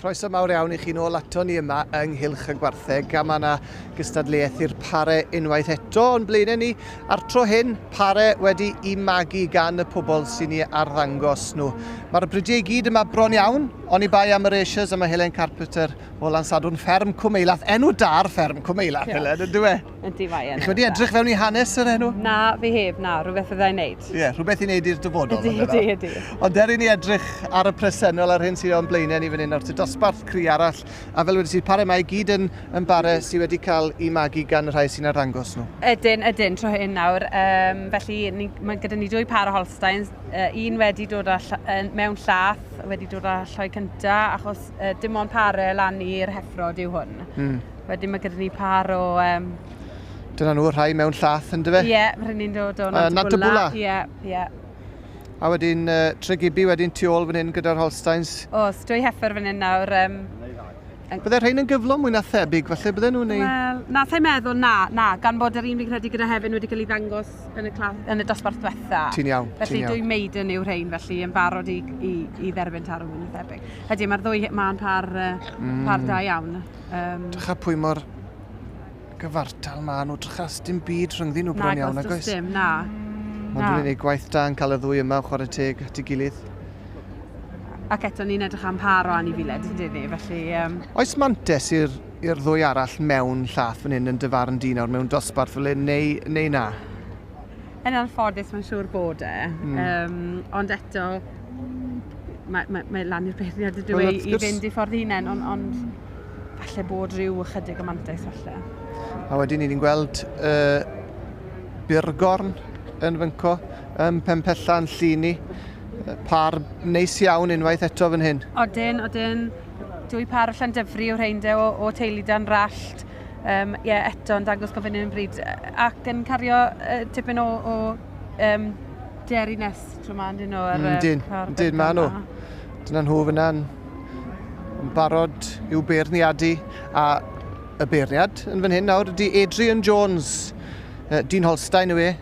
Croeso mawr iawn I chi nôl ato ni yma yng Nghylch y Gwartheg, a mae yna gystadleuaeth i'r pare unwaith eto o'n blaenau ni. A'r tro hyn, pare wedi I magu gan y pobl sy'n ni arddangos nhw. Mae'r brydiau I gyd yma bron iawn, ond I bai am yr eisiau yma Helen Carpenter o Lansadwn Fferm Cwmeilath. Enw da'r Fferm Cwmeilath, Helen, ydw e? Yndi fai enw. Chi wedi edrych fewn I hanes yr enw? Na, fi heb, na, rhywbeth fyddai'n neud. Ie, rhywbeth I wneud i'r dyfodol. Ydy. Ond er I ni edrych ar y presennol ar hyn sydd o'n blaenau ni fan hyn, o'r dosbarth cri arall, a fel wedi sydd pare mae I gyd yn bare sydd wedi cael I magu gan y rhai sy'n arddangos nhw. Ydyn, tro hyn nawr. Felly, mae gyda ni 2 par o Holsteins. Un wedi dod mewn llath, wedi dod â lloi cynta, achos dim ond pare lan i'r heffrod yw hwn. Wedyn mae gyda ni par o... Dyna nhw rhai mewn llath, ynddo fe? Ie, rydyn ni'n dod o Nantybwla. Ie. A wedyn Tregibi wedyn tu ôl fan hyn gyda'r Holsteins. Oes, 2 heffer fan hyn nawr. Bydde rhain yn gyflwm mwy na thebyg, falle bydde nhw neu? Wel, na, thai'n meddwl, na. Gan bod yr un fi'n credu gyda hefyd wedi cael ei ddangos yn y dosbarth diwetha. Ti'n iawn. Felly 2 maiden yw'r rhain, felly yn barod I dderbyn tarw yn y thebyg. Ydy, mae'r 2 ma'n par da iawn. Drycha pwy mor gyfartal ma nhw, drycha dim byd rhyngddyn nhw bron iawn, agos? Dim, na. Ond dwi'n ei gwaith da yn cael y 2 yma, chwarae teg at ei gilydd. Ac eto ni'n edrych am par o anifiled, ynddi, felly... Oes mantes i'r 2 arall mewn llath fan hyn yn dyfarn di nawr, mewn dosbarth fel hyn, neu na? Yn anffodus, mae'n siŵr bod e. Ond eto, mae lan i'r beirniad ydw I fynd I ffordd hunain, ond falle bod rhyw ychydig o mantes falle. A wedyn ni'n gweld Burgorn yn fynco, Pempellan Llini. Par neis iawn unwaith eto fan hyn. Odyn, 2 par o Llandyfri o'r rhain o teulu dan rallt. Eto yn dangos gofyn yn bryd. Ac yn cario tipyn o derines tro ma yn nhw. Dyn, ma nhw. Dyna nhw fyna'n barod i'w beirniadu. A y beirniad yn fan hyn nawr ydy Adrian Jones. Dyn Holstein yw e,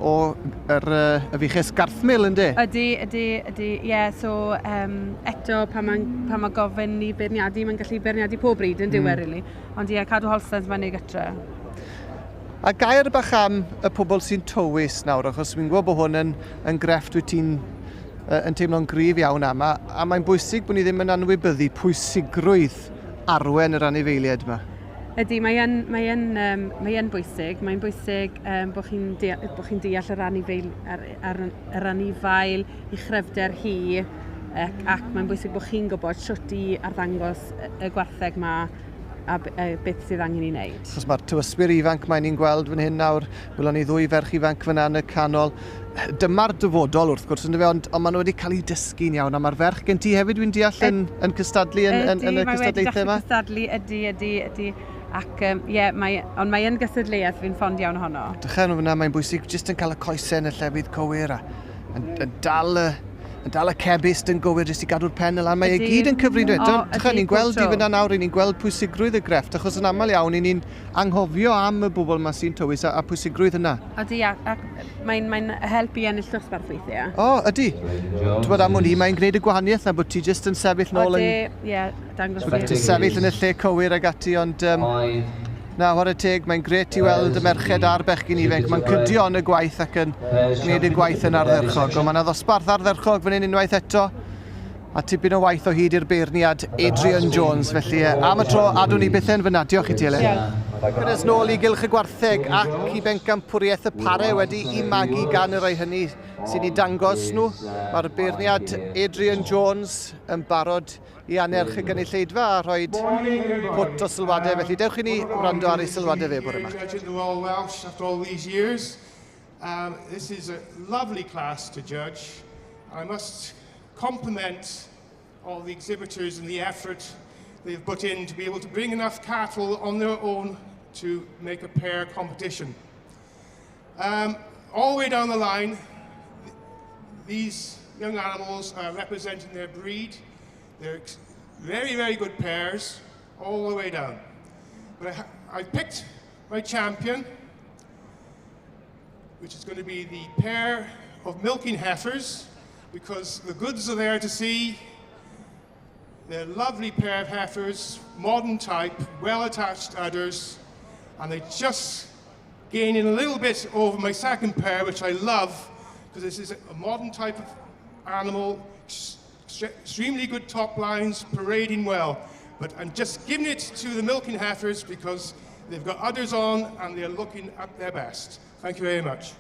o y fiches Garthmil, ynddi? Ydy, ie. So, eto, pan mae gofyn I beirniadu, mae'n gallu beirniadu pob bryd yn diwer, really. Ond ie, cadw Holsteins mae'n ei gytra. A gair bach am y pobl sy'n tywys nawr, achos mi'n gwybod bod hwn yn grefft wyt ti'n yn teimlo'n gryf iawn am, a mae'n bwysig bod ni ddim yn anwybyddu pwysigrwydd arwen yr anifeiliaid yma. Ydy, mae'n bwysig. Mae'n bwysig bod chi'n deall yr anifail I chrefder hi, ac mae'n bwysig bod chi'n gwybod sut I arddangos y gwartheg yma a beth sydd angen I wneud. Chos mae'r tywyswyr ifanc mae'n ni'n gweld fan hyn nawr, welon ni 2 ferch ifanc fyna yn y canol. Dyma'r dyfodol wrth gwrs, ond maen nhw wedi cael ei dysgu'n iawn, a mae'r ferch gen ti hefyd dwi'n deall yn cystadlu yn y cystadlaethau yma? Ydy, mae wedi cystadlu, ydy. Ac ond mae yn gystadleuaeth fi'n ffond iawn ohono. Dycha nhw fyna, mae'n bwysig jyst yn cael y coesau yn y llefydd cywir a yn dal y cebist yn gywir jyst I gadw'r pen yla. Mae gyd yn cyfrin dweud. Dycha ni'n gweld I fyna nawr, ni'n gweld pwysigrwydd y grefft, achos yn aml iawn ni'n anghofio am y bobl yma sy'n tywys a pwysigrwydd yna. Ydy, ac mae'n helpu ennill dosbarth weithiau. Ydy. Dwi'n bod am hwn I, mae'n gwneud y gwahaniaeth na bod ti jyst yn sefyll nôl yn... Ie, dangos fi. Ti'n sefyll yn y lle cywir ag ati, ond... Na, chwarae teg, mae'n gret I weld y merched a'r bechgyn ifanc. Mae'n cydio yn y gwaith ac yn gwneud y gwaith yn ardderchog. Ond mae yna ddosbarth ardderchog fan hyn unwaith eto. A tipyn o waith o hyd i'r beirniad Adrian Jones. Felly am y tro, adwn ni beth yn fyna. Diolch I ti, Helen. Gynnes nôl I gylch y gwartheg ac I bencampwriaeth y pare wedi I magu gan y rai hynny sy'n I dangos nhw. Mae'r beirniad Adrian Jones yn barod I anerch y gynulleidfa a rhoi pwt o sylwadau. Felly dewch I ni wrando ar ei sylwadau fe bore yma. Judging the Royal Welsh after all these years. This is a lovely class to judge. I must compliment all the exhibitors and the effort they've put in to be able to bring enough cattle on their own to make a pair competition. All the way down the line, these young animals are representing their breed. They're very, very good pairs all the way down. But I picked my champion, which is going to be the pair of milking heifers, because the goods are there to see. They're a lovely pair of heifers, modern type, well-attached udders, and they just gaining a little bit over my second pair, which I love, because this is a modern type of animal, extremely good top lines, parading well. But I'm just giving it to the milking heifers because they've got udders on and they're looking at their best. Thank you very much.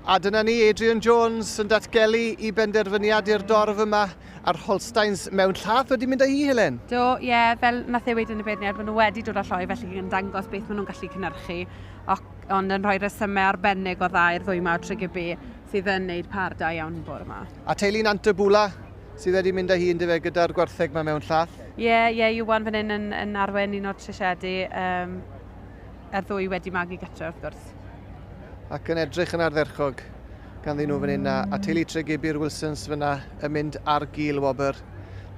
A dyna ni Adrian Jones yn datgelu I benderfyniad i'r dorf yma a'r Holsteins mewn llath wedi mynd â hi, Helen? Do, ie, fel nath ei wedi yn y beirniad, maen nhw wedi dod â lloi, felly yn dangos beth maen nhw'n gallu cynhyrchu, ond yn rhoi resymau arbennig o dda i'r ddwy mawr trygybu sydd yn neud par da iawn bore yma. A teulu Nant y Bwla sydd wedi mynd â hi yn dyfe gyda'r gwartheg yma mewn llath? Ie, Iwan fan hyn yn arwen un o'r trysiedu, er ddwy wedi magu gytra wrth gwrs. Ac yn edrych yn ardderchog ganddi nhw fan hyn a teulu Tregebu'r Wilsons fyna yn mynd ar gil wobr.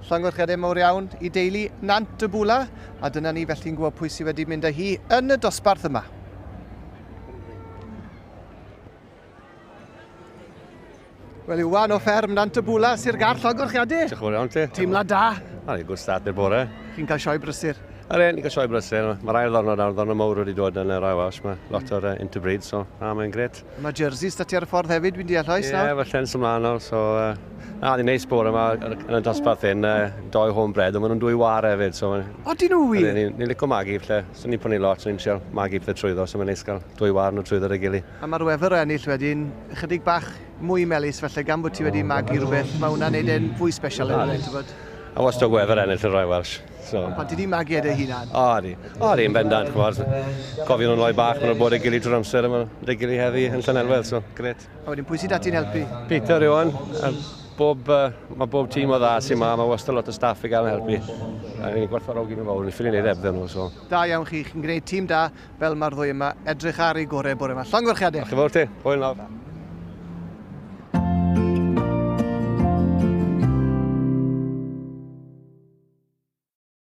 Llongorchedau mawr iawn I deulu Nant y Bwla a dyna ni felly'n gwybod pwy sydd wedi mynd â hi yn y dosbarth yma. Wel Iwan o fferm Nant y Bwla sy'r gar llongorchiadau. Diolch yn fawr iawn ti. Teimlad da. Ari, gwrdd start i'r bore. Chi'n cael sioe brysur. Ni'n cael sioe brysur. Mae rai ddornod mawr wedi dod yn yr awas. Mae lot o'r interbreed, so mae'n gret. Mae jerseys da ti ar y ffordd hefyd, fi'n deall oes nawr? Ie, felly'n symlaen nawr, so... Ni'n neud bore yma yn y dosbarth hyn, doi home bred, ond maen nhw'n dwy war hefyd, so... O, di nhw wir? Ni'n licio magu, lle. So ni'n prynu lot, so ni'n siarad magu lle trwyddo, so mae'n neis gael dwy war nhw trwyddo ar y gili. A mae'r wefr o ennill wedyn, ychydig bach mwy melys, felly gan bod ti wedi magu rhywbeth, mae hwnna'n neud e'n fwy special yn hynny, ti'n bod? A wastad gwefr ennill yn rhoi Welsh. Pan ti di magu ed ei hunan? O, di, yn bendant, cofio nhw'n loi bach, maen nhw'n bod ei gili drwy'r amser, a maen nhw'n gili heddi yn Llanelwedd, so, gret. A wedyn, pwy sydd dati'n helpu? Peter, Iwan, mae bob tîm o dda sy'n mae wastad lot o staff I gael yn helpu. Ni'n gwerthfawrogi nhw fawr, ni'n ffili wneud ebdden nhw, so. Da iawn chi, chi'n gwneud tîm da fel mae'r ddwy yma, edrych ar ei gorau bore yma. Llongorchiadau. Diolch yn fawr ti, hwyl nawr.